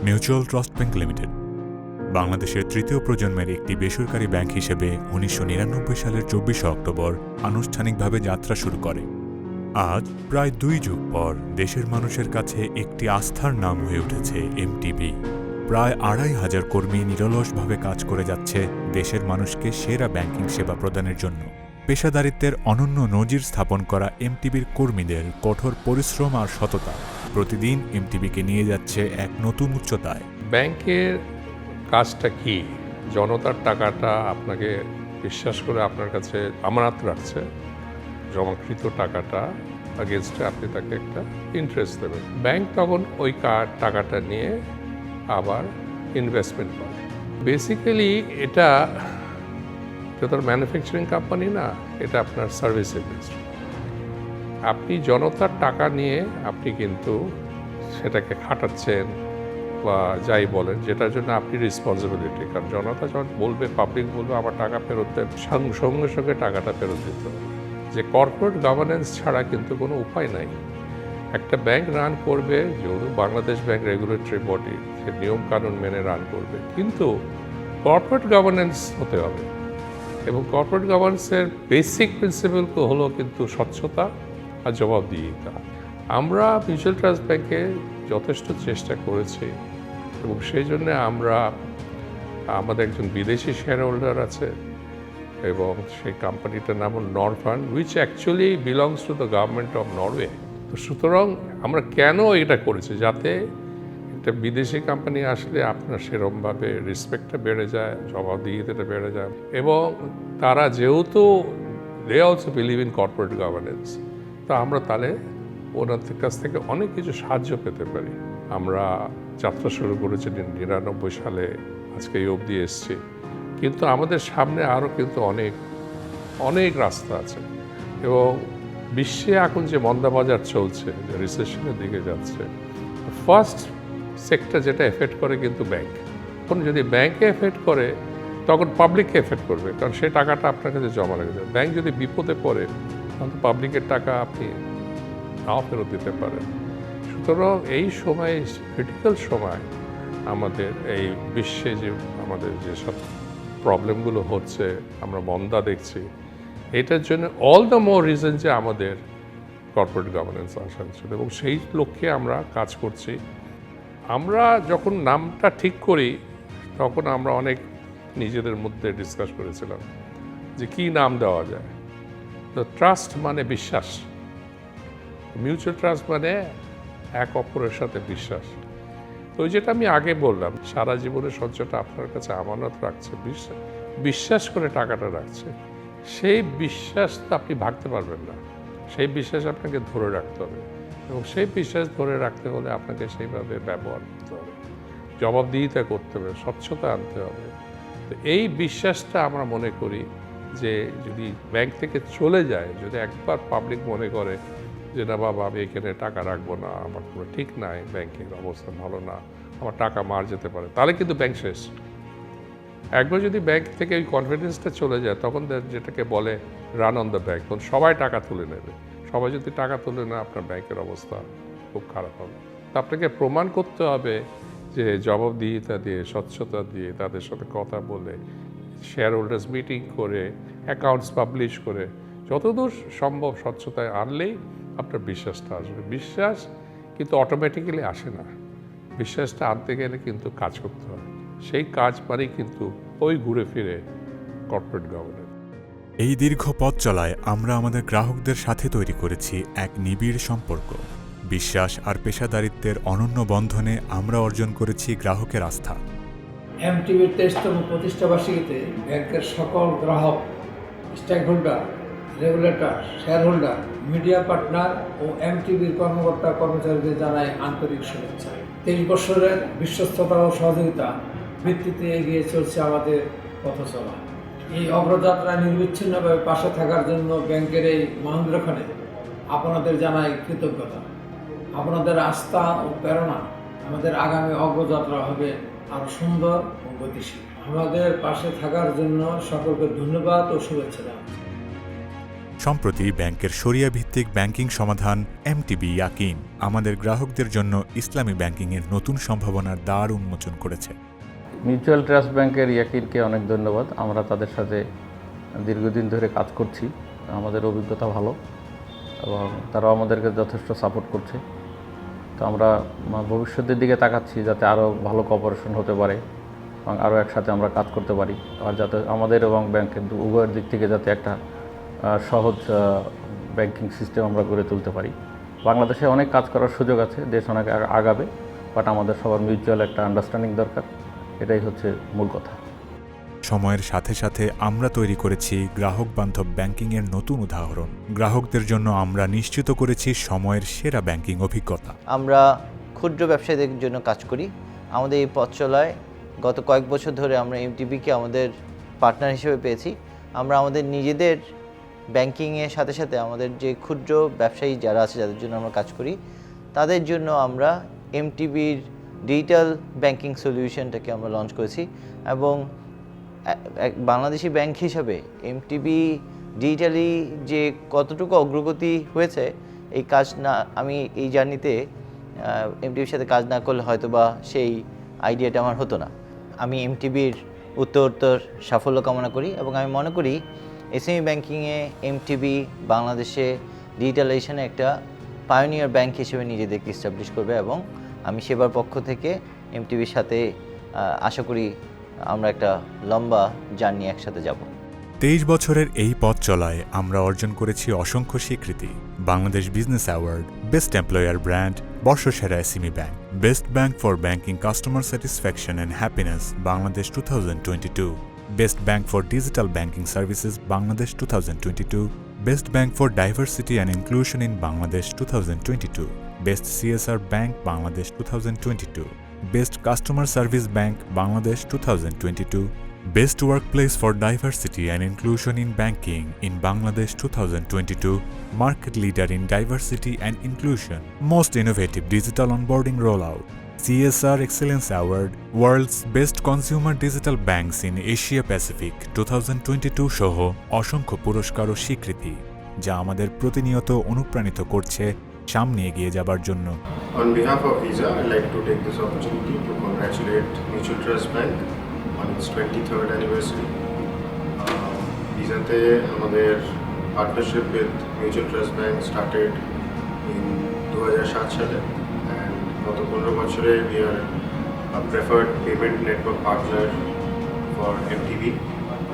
Mutual trust bank limited বাংলাদেশের তৃতীয় প্রজন্মের একটি বেসরকারি ব্যাংক হিসেবে ১৯৯৯ সালের ২৪ অক্টোবর আনুষ্ঠানিকভাবে যাত্রা শুরু করে। আজ প্রায় ২ যুগ পর দেশের মানুষের কাছে একটি আস্থার নাম হয়ে উঠেছে এমটিবি। প্রায় ২৫০০ কর্মী নিরলসভাবে কাজ করে যাচ্ছে দেশের মানুষকে সেরা ব্যাংকিং সেবা প্রদানের জন্য। পেশাদারিত্বের অনন্য নজির স্থাপন করা এমটিবির কর্মীদের কঠোর পরিশ্রম আর সততা প্রতিদিন এমটিবিকে নিয়ে যাচ্ছে এক নতুন উচ্চতায়। ব্যাংকের কাজটা কি? জনতার টাকাটা আপনাকে বিশ্বাস করে আপনার কাছে আমানত রাখছে, জমাকৃত টাকাটা আগেনস্টে আপনি তাকে একটা ইন্টারেস্ট দেবেন। ব্যাংক তখন ওই টাকাটা নিয়ে আবার ইনভেস্টমেন্ট করে। বেসিক্যালি এটা তোর ম্যানুফ্যাকচারিং কোম্পানি না, এটা আপনার সার্ভিস ইন্ডাস্ট্রি। আপনি জনতার টাকা নিয়ে আপনি কিন্তু সেটাকে খাটাচ্ছেন বা যাই বলেন, যেটার জন্য আপনি রেসপন্সিবিলিটি। কারণ জনতা যখন বলবে, পাবলিক বলবে আমার টাকা ফেরত দেন, সঙ্গে সঙ্গে টাকাটা ফেরত দিতে হবে। যে কর্পোরেট গভর্নেন্স ছাড়া কিন্তু কোনো উপায় নাই। একটা ব্যাংক রান করবে, যেহেতু বাংলাদেশ ব্যাংক রেগুলেটরি বডি, সে নিয়ম কানুন মেনে রান করবে, কিন্তু কর্পোরেট গভর্নেন্স হতে হবে। এবং কর্পোরেট গভর্নেন্সের বেসিক প্রিন্সিপাল হলো কিন্তু স্বচ্ছতা আর জবাবদিহিতা। আমরা মিউচুয়াল ট্রাস্ট ব্যাংকে যথেষ্ট চেষ্টা করেছি এবং সেই জন্য আমাদের একজন বিদেশি শেয়ার হোল্ডার আছে এবং সেই কোম্পানিটার নাম হল Norfund, which actually belongs to the government of Norway. তো সুতরাং আমরা কেন এটা করেছি, যাতে একটা বিদেশি কোম্পানি আসলে আপনার সেরকমভাবে রেসপেক্টটা বেড়ে যায়, জবাবদিহিতাটা বেড়ে যায়। এবং তারা যেহেতু they also believe in corporate governance, তো আমরা তাহলে ওনাদের কাছ থেকে অনেক কিছু সাহায্য পেতে পারি। আমরা যাত্রা শুরু করেছি ৯৯ সালে, আজকে এই অবধি এসছি, কিন্তু আমাদের সামনে আরও কিন্তু অনেক রাস্তা আছে। এবং বিশ্বে এখন যে মন্দাবাজার চলছে, যে রিসেশনের দিকে যাচ্ছে, ফার্স্ট সেক্টর যেটা এফেক্ট করে কিন্তু ব্যাংক। এখন যদি ব্যাংকে এফেক্ট করে, তখন পাবলিককে এফেক্ট করবে, কারণ সেই টাকাটা আপনার কাছে জমা রেখে দেবে। ব্যাংক যদি বিপদে পড়ে, তখন তো পাবলিকের টাকা আপনি নাও ফেরত দিতে পারেন। সুতরাং এই সময়, ক্রিটিক্যাল সময়, আমাদের এই বিশ্বে যে আমাদের যেসব প্রবলেমগুলো হচ্ছে, আমরা মন্দা দেখছি, এটার জন্য অল দ্য মোর রিজন যে আমাদের কর্পোরেট গভর্নেন্স আসা উচিত, এবং সেই লক্ষ্যে আমরা কাজ করছি। আমরা যখন নামটা ঠিক করি, তখন আমরা অনেক নিজেদের মধ্যে ডিসকাস করেছিলাম যে কী নাম দেওয়া যায়। তো ট্রাস্ট মানে বিশ্বাস, মিউচুয়াল ট্রাস্ট মানে এক অপরের সাথে বিশ্বাস। তো যেটা আমি আগে বললাম, সারা জীবনের সঞ্চয়টা আপনার কাছে আমানত রাখছে, বিশ্বাস করে টাকাটা রাখছে, সেই বিশ্বাস তো আপনি ভাঙতে পারবেন না। সেই বিশ্বাস আপনাকে ধরে রাখতে হবে, এবং সেই বিশ্বাস ধরে রাখতে হলে আপনাকে সেইভাবে ব্যবহার করতে হবে, জবাবদিহিতা করতে হবে, স্বচ্ছতা আনতে হবে। তো এই বিশ্বাসটা আমরা মনে করি যে যদি ব্যাংক থেকে চলে যায়, যদি একবার পাবলিক মনে করে যে না বাবা, আমি এখানে টাকা রাখবো না, আমার কোনো ঠিক নাই, ব্যাংকিং অবস্থা ভালো না, আমার টাকা মার যেতে পারে, তাহলে কিন্তু ব্যাংক শেষ। একবার যদি ব্যাংক থেকে ওই কনফিডেন্সটা চলে যায়, তখন যেটাকে বলে রান অন দ্য ব্যাংক, তখন সবাই টাকা তুলে নেবে। সবাই যদি টাকা তুলে না, আপনার ব্যাংকের অবস্থা খুব খারাপ হবে। তা আপনাকে প্রমাণ করতে হবে যে জবাবদিহিতা দিয়ে, স্বচ্ছতা দিয়ে, তাদের সাথে কথা বলে, শেয়ার হোল্ডার্স মিটিং করে, অ্যাকাউন্টস পাবলিশ করে, যতদূর সম্ভব স্বচ্ছতায় আনলেই আপনার বিশ্বাসটা আসবে। বিশ্বাস কিন্তু অটোমেটিক্যালি আসে না, বিশ্বাসটা আনতে গেলে কিন্তু কাজ করতে হবে। সেই কাজ মানেই কিন্তু ওই ঘুরে ফিরে কর্পোরেট গভর্নেন্স। এই দীর্ঘ পথ চলায় আমরা আমাদের গ্রাহকদের সাথে তৈরি করেছি এক নিবিড় সম্পর্ক। বিশ্বাস আর পেশাদারিত্বের অনন্য বন্ধনে আমরা অর্জন করেছি গ্রাহকের আস্থা। এমটিবির 23তম প্রতিষ্ঠাবার্ষিকীতে ব্যাংকের সকল গ্রাহক, stake holder, regulator, share holder, media partner ও এমটিবির কর্মকর্তা কর্মচারীদের জানাই আন্তরিক শুভেচ্ছা। 23 বছরের বিশ্বস্ততা ও সহযোগিতা ভিত্তিতে এগিয়ে চলছে আমাদের পথ চলা। এই অগ্রযাত্রায় নির্বিচ্ছিন্নভাবে পাশে থাকার জন্য ব্যাংকের এই মহেন্দ্রক্ষণে আপনাদের জানাই কৃতজ্ঞতা। আপনাদের আস্থা ও প্রেরণা আমাদের আগামী অগ্রযাত্রা হবে আরও সুন্দর ও গতিশীল। আমাদের পাশে থাকার জন্য সকলকে ধন্যবাদ ও শুভেচ্ছা জানাই। সম্প্রতি ব্যাংকের শরিয়া ভিত্তিক ব্যাংকিং সমাধান এমটিবি ইয়াকিন আমাদের গ্রাহকদের জন্য ইসলামী ব্যাংকিংয়ের নতুন সম্ভাবনার দ্বার উন্মোচন করেছে। মিউচুয়াল ট্রাস্ট ব্যাংকের ইয়াকিনকে অনেক ধন্যবাদ। আমরা তাদের সাথে দীর্ঘদিন ধরে কাজ করছি, আমাদের অভিজ্ঞতা ভালো এবং তারাও আমাদেরকে যথেষ্ট সাপোর্ট করছে। তো আমরা ভবিষ্যতের দিকে তাকাচ্ছি যাতে আরও ভালো কোঅপারেশন হতে পারে এবং আরও একসাথে আমরা কাজ করতে পারি, আর যাতে আমাদের এবং ব্যাংকের উভয়ের দিক থেকে যাতে একটা সহজ ব্যাংকিং সিস্টেম আমরা গড়ে তুলতে পারি। বাংলাদেশে অনেক কাজ করার সুযোগ আছে, দেশ অনেক আগাবে, বাট আমাদের সবার মিউচুয়াল একটা আন্ডারস্ট্যান্ডিং দরকার, এটাই হচ্ছে মূল কথা। সময়ের সাথে সাথে আমরা তৈরি করেছি গ্রাহক বান্ধব ব্যাংকিংয়ের নতুন উদাহরণ। গ্রাহকদের জন্য আমরা নিশ্চিত করেছি সময়ের সেরা ব্যাংকিং অভিজ্ঞতা। আমরা ক্ষুদ্র ব্যবসায়ীদের জন্য কাজ করি। আমাদের এই পথ চলায় গত কয়েক বছর ধরে আমরা এমটিবিকে আমাদের পার্টনার হিসেবে পেয়েছি। আমরা আমাদের নিজেদের ব্যাংকিংয়ের সাথে সাথে আমাদের যে ক্ষুদ্র ব্যবসায়ী যারা আছে, যাদের জন্য আমরা কাজ করি, তাদের জন্য আমরা এমটিবির ডিজিটাল ব্যাংকিং সলিউশনটাকে আমরা লঞ্চ করেছি এবং এক বাংলাদেশি ব্যাংক হিসাবে এমটিবি ডিজিটালি যে কতটুকু অগ্রগতি হয়েছে, এই কাজ না, আমি এই জার্নিতে এমটিবির সাথে কাজ না করলে হয়তো বা সেই আইডিয়াটা আমার হতো না। আমি এমটিবির উত্তরোত্তর সাফল্য কামনা করি এবং আমি মনে করি এসএমই ব্যাংকিংয়ে এমটিবি বাংলাদেশে ডিজিটালাইজেশনে একটা পায়োনিয়ার ব্যাংক হিসেবে নিজেদেরকে এস্টাবলিশ করবে এবং আমি সেবার পক্ষ থেকে এমটিবির সাথে আশা করি আমরা একটা লম্বা জার্নি একসাথে যাব। 23 বছরের এই পথ চলায় আমরা অর্জন করেছি অসংখ্য স্বীকৃতি: Bangladesh business award, best employer brand, বর্ষসেরা SME bank, best bank for banking customer satisfaction and happiness Bangladesh 2022, best bank for digital banking services Bangladesh 2022, best bank for diversity and inclusion in Bangladesh 2022, best CSR bank Bangladesh 2022, best customer service bank Bangladesh 2022, Best Workplace for Diversity and Inclusion in Banking in Bangladesh 2022, Market Leader in Diversity and Inclusion, Most Innovative Digital Onboarding Rollout, CSR Excellence Award, World's Best Consumer Digital Banks in Asia Pacific 2022 সহ অসংখ্য পুরস্কার ও স্বীকৃতি, যা আমাদের প্রতিনিয়ত অনুপ্রাণিত করছে সামনে এগিয়ে যাবার জন্য। On behalf of Visa, I'd like to take this opportunity to congratulate Mutual Trust Bank on its 23rd anniversary. Visa-te আমাদের partnership with Mutual Trust Bank started in 2007 সালে, and গত 15 বছরে we are a preferred payment network partner for MTB,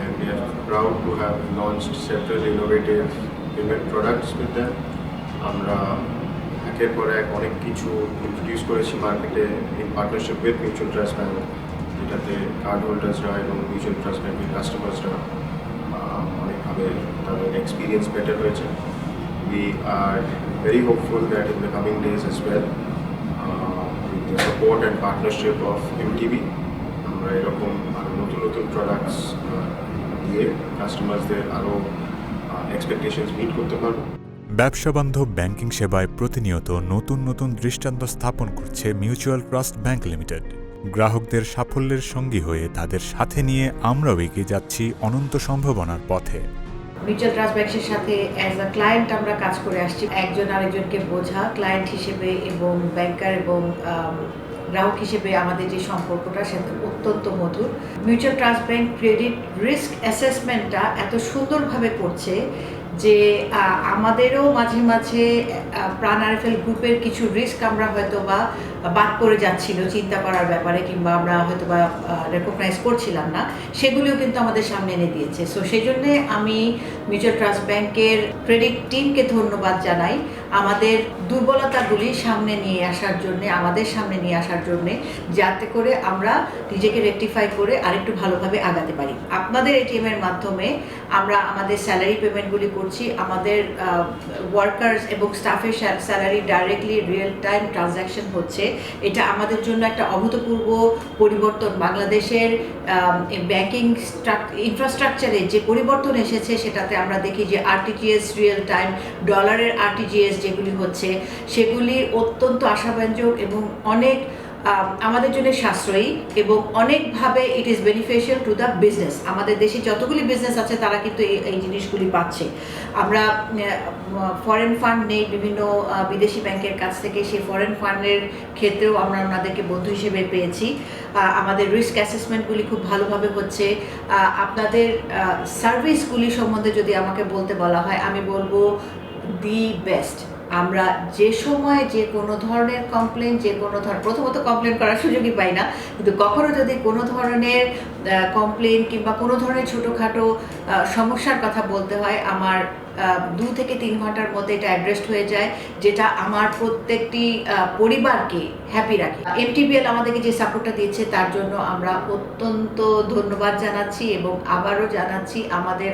and we are proud to have launched several innovative payment products with them. আমরা একের পর এক অনেক কিছু ইন্ট্রোডিউস করেছি মার্কেটে in partnership with mutual trust bank, যেটাতে কার্ড হোল্ডার্সরা এবং মিউচুয়াল ট্রাস্ট ব্যাংকের কাস্টমার্সরা অনেকভাবে তাদের এক্সপিরিয়েন্স বেটার হয়েছে। We are very hopeful that in the coming days as well with the support and partnership of MTB আমরা এরকম আরও নতুন নতুন প্রোডাক্টস দিয়ে কাস্টমার্সদের আরও এক্সপেকটেশনস মিট করতে পারবো। ব্যবসাবান্ধব ব্যাংকিং সেবায় প্রতিনিয়ত নতুন নতুন দৃষ্টান্ত স্থাপন করছে মিউচুয়াল ট্রাস্ট ব্যাংক লিমিটেড। গ্রাহকদের সাফল্যের সঙ্গী হয়ে তাদের সাথে নিয়ে আমরাও এগিয়ে যাচ্ছি অনন্ত সম্ভাবনার পথে। মিউচুয়াল ট্রাস্ট ব্যাংকের সাথে অ্যাজ আ ক্লায়েন্ট আমরা কাজ করে আসছি, একজন আরেকজনকে বোঝা ক্লায়েন্ট হিসেবে এবং ব্যাংকার এবং গ্রাহক হিসেবে আমাদের যে সম্পর্কটা সেটা অত্যন্ত মধুর। Mutual trust bank credit risk অ্যাসেসমেন্টটা এত সুন্দরভাবে করছে যে আমাদেরও মাঝে মাঝে প্রাণ আরএফএল গ্রুপের কিছু রিস্ক আমরা হয়তো বা বাদ পড়ে যাচ্ছিল চিন্তা করার ব্যাপারে, কিংবা আমরা হয়তো বা রেকগনাইজ করছিলাম না, সেগুলিও কিন্তু আমাদের সামনে এনে দিয়েছে। সো সেই জন্যে আমি মিউচুয়াল ট্রাস্ট ব্যাংকের ক্রেডিট টিমকে ধন্যবাদ জানাই আমাদের দুর্বলতাগুলি সামনে নিয়ে আসার জন্যে, আমাদের সামনে নিয়ে আসার জন্যে, যাতে করে আমরা নিজেকে রেকটিফাই করে আরেকটু ভালোভাবে আগাতে পারি। আপনাদের এটিএমের মাধ্যমে আমরা আমাদের স্যালারি পেমেন্টগুলি করছি, আমাদের ওয়ার্কার্স এবং স্টাফের salary directly real time transaction হচ্ছে। এটা আমাদের জন্য একটা অভূতপূর্ব পরিবর্তন। বাংলাদেশের ব্যাংকিং ইনফ্রাস্ট্রাকচারে যে পরিবর্তন এসেছে সেটাতে আমরা দেখি যে আরটিজিএস, রিয়েল টাইম ডলারের আরটিজিএস যেগুলি হচ্ছে সেগুলি অত্যন্ত আশাব্যঞ্জক এবং অনেক আমাদের জন্য সাশ্রয়ী এবং অনেকভাবে it is beneficial to the business. আমাদের দেশে যতগুলি বিজনেস আছে তারা কিন্তু এই জিনিসগুলি পাচ্ছে। আমরা ফরেন ফান্ড নেই বিভিন্ন বিদেশি ব্যাংকের কাছ থেকে, সেই ফরেন ফান্ডের ক্ষেত্রেও আমরা ওনাদেরকে বন্ধু হিসেবে পেয়েছি। আমাদের রিস্ক অ্যাসেসমেন্টগুলি খুব ভালোভাবে হচ্ছে। আপনাদের সার্ভিসগুলি সম্বন্ধে যদি আমাকে বলতে বলা হয়, আমি বলবো দি বেস্ট। আমরা যে সময় যে কোনো ধরনের কমপ্লেন, প্রথমত কমপ্লেন করার সুযোগই পাই না, কিন্তু কখনো যদি কোনো ধরনের কমপ্লেন কিংবা কোনো ধরনের ছোটোখাটো সমস্যার কথা বলতে হয়, আমার 2 থেকে 3 ঘন্টার মধ্যে এটা অ্যাড্রেসড হয়ে যায়, যেটা আমার প্রত্যেকটি পরিবারকে হ্যাপি রাখে। MTBL আমাদেরকে যে সাপোর্টটা দিচ্ছে তার জন্য আমরা অত্যন্ত ধন্যবাদ জানাচ্ছি এবং আবারও জানাচ্ছি আমাদের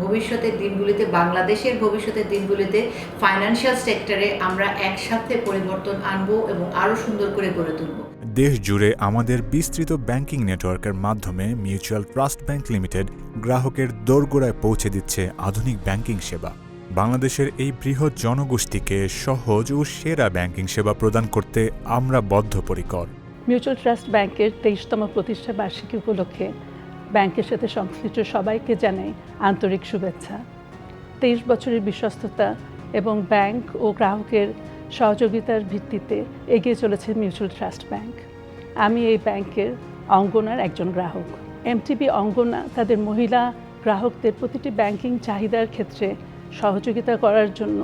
ভবিষ্যতের দিনগুলিতে, বাংলাদেশের ভবিষ্যতের দিনগুলিতে ফাইন্যান্সিয়াল সেক্টরে আমরা একসাথে পরিবর্তন আনবো এবং আরও সুন্দর করে গড়ে তুলব। দেশ জুড়ে আমাদের বিস্তৃত ব্যাংকিং নেটওয়ার্কের মাধ্যমে মিউচুয়াল ট্রাস্ট ব্যাংক লিমিটেড গ্রাহকের দোরগোড়ায় পৌঁছে দিচ্ছে আধুনিক ব্যাংকিং সেবা। বাংলাদেশের এই বৃহৎ জনগোষ্ঠীকে সহজ ও সেরা ব্যাংকিং সেবা প্রদান করতে আমরা বদ্ধপরিকর। মিউচুয়াল ট্রাস্ট ব্যাংকের 23তম প্রতিষ্ঠা বার্ষিকী উপলক্ষে ব্যাংকের সাথে সংশ্লিষ্ট সবাইকে জানাই আন্তরিক শুভেচ্ছা। 23 বছরের বিশ্বস্ততা এবং ব্যাংক ও গ্রাহকের সহযোগিতার ভিত্তিতে এগিয়ে চলেছে মিউচুয়াল ট্রাস্ট ব্যাংক। আমি এই ব্যাংকের অঙ্গনার একজন গ্রাহক। MTB অঙ্গনা তাদের মহিলা গ্রাহকদের প্রতিটি ব্যাংকিং চাহিদার ক্ষেত্রে সহযোগিতা করার জন্য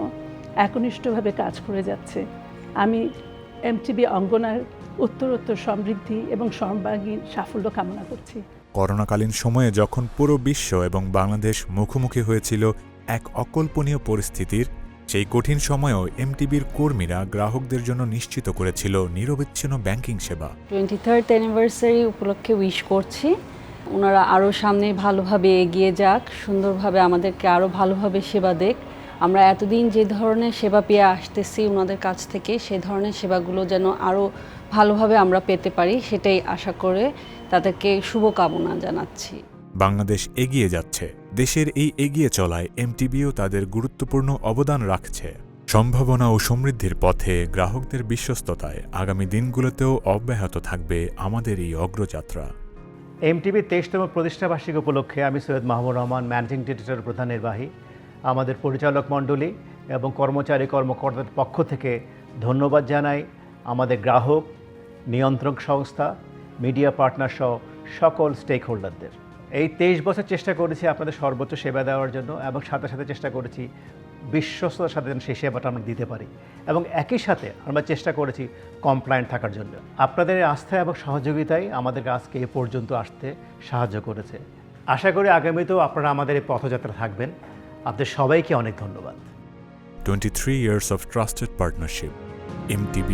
একনিষ্ঠভাবে কাজ করে যাচ্ছে। আমি MTB অঙ্গনার উত্তরোত্তর সমৃদ্ধি এবং সর্বাঙ্গীন সাফল্য কামনা করছি। করোনাকালীন সময়ে যখন পুরো বিশ্ব এবং বাংলাদেশ মুখোমুখি হয়েছিল এক অকল্পনীয় পরিস্থিতির, সেই কঠিন সময়েও MTBর কর্মীরা গ্রাহকদের জন্য নিশ্চিত করেছিল নিরবিচ্ছিন্ন ব্যাংকিং সেবা। 23rd অ্যানিভার্সারি উপলক্ষে উইশ করছি। ওনারা আরও সামনে ভালোভাবে এগিয়ে যাক, সুন্দরভাবে আমাদেরকে আরও ভালোভাবে সেবা দেখ। আমরা এতদিন যে ধরনের সেবা পেয়ে আসতেছি ওনাদের কাছ থেকে, সে ধরনের সেবাগুলো যেন আরও ভালোভাবে আমরা পেতে পারি, সেটাই আশা করে তাদেরকে শুভকামনা জানাচ্ছি। বাংলাদেশ এগিয়ে যাচ্ছে। দেশের এই এগিয়ে চলায় MTBও তাদের গুরুত্বপূর্ণ অবদান রাখছে। সম্ভাবনা ও সমৃদ্ধির পথে গ্রাহকদের বিশ্বস্ততায় আগামী দিনগুলোতেও অব্যাহত থাকবে আমাদের এই অগ্রযাত্রা। MTB 23তম প্রতিষ্ঠাবার্ষিকী উপলক্ষে আমি সৈয়দ মাহমুদ রহমান, ম্যানেজিং ডিরেক্টর, প্রধান নির্বাহী, আমাদের পরিচালক মণ্ডলী এবং কর্মচারী কর্মকর্তাদের পক্ষ থেকে ধন্যবাদ জানাই আমাদের গ্রাহক, নিয়ন্ত্রক সংস্থা, মিডিয়া পার্টনার সহ সকল স্টেক হোল্ডারদের। এই 23 বছর চেষ্টা করেছি আপনাদের সর্বোচ্চ সেবা দেওয়ার জন্য এবং সাথে সাথে চেষ্টা করেছি বিশ্বস্ততার সাথে যেন সেই সেবাটা আমরা দিতে পারি এবং একই সাথে আমরা চেষ্টা করেছি কমপ্লায়েন্ট থাকার জন্য। আপনাদের আস্থা এবং সহযোগিতাই আমাদেরকে আজকে এ পর্যন্ত আসতে সাহায্য করেছে। আশা করি আগামীতেও আপনারা আমাদের এই পথযাত্রা থাকবেন। আপনাদের সবাইকে অনেক ধন্যবাদ। 23 years of trusted partnership, MTB.